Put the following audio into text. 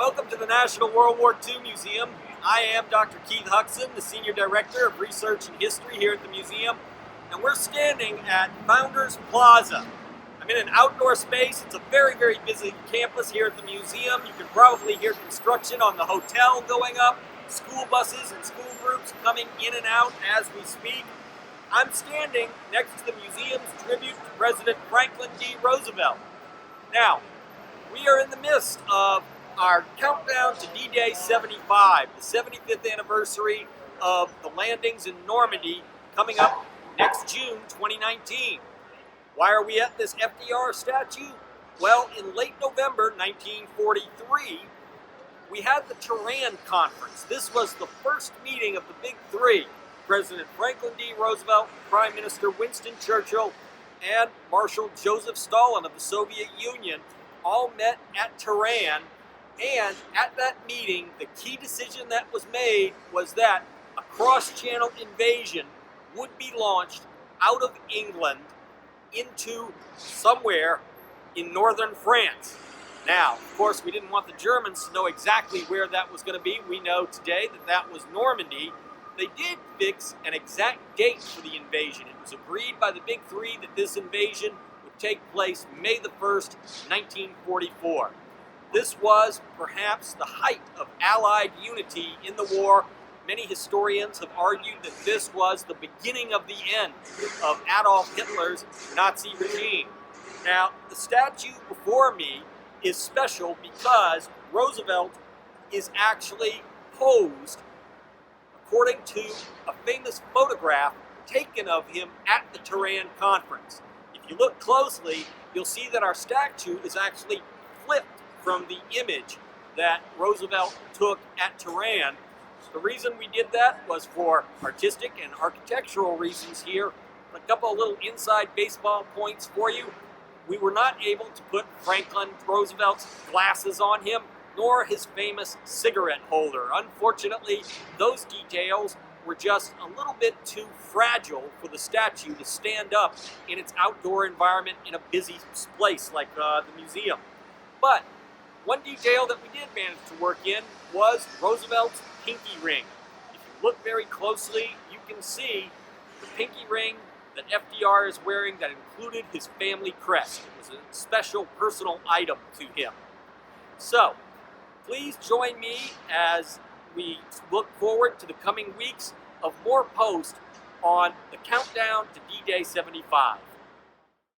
Welcome to the National World War II Museum. I am Dr. Keith Huxon, the Senior Director of Research and History here at the museum, and we're standing at Founders Plaza. I'm in an outdoor space. It's a very, very busy campus here at the museum. You can probably hear construction on the hotel going up, school buses and school groups coming in and out as we speak. I'm standing next to the museum's tribute to President Franklin D. Roosevelt. Now, we are in the midst of our countdown to D-Day 75, the 75th anniversary of the landings in Normandy coming up next June 2019. Why are we at this FDR statue? Well, in late November 1943, we had the Tehran Conference. This was the first meeting of the Big Three. President Franklin D. Roosevelt, Prime Minister Winston Churchill, and Marshal Joseph Stalin of the Soviet Union all met at Tehran. And at that meeting, the key decision that was made was that a cross-channel invasion would be launched out of England into somewhere in northern France. Now, of course, we didn't want the Germans to know exactly where that was going to be. We know today that that was Normandy. They did fix an exact date for the invasion. It was agreed by the Big Three that this invasion would take place May the 1st, 1944. This was perhaps the height of Allied unity in the war. Many historians have argued that this was the beginning of the end of Adolf Hitler's Nazi regime. Now, the statue before me is special because Roosevelt is actually posed according to a famous photograph taken of him at the Tehran Conference. If you look closely, you'll see that our statue is actually flipped from the image that Roosevelt took at Tehran. The reason we did that was for artistic and architectural reasons here. A couple of little inside baseball points for you. We were not able to put Franklin Roosevelt's glasses on him, nor his famous cigarette holder. Unfortunately, those details were just a little bit too fragile for the statue to stand up in its outdoor environment in a busy place like the museum. But one detail that we did manage to work in was Roosevelt's pinky ring. If you look very closely, you can see the pinky ring that FDR is wearing that included his family crest. It was a special personal item to him. So, please join me as we look forward to the coming weeks of more posts on the countdown to D-Day 75.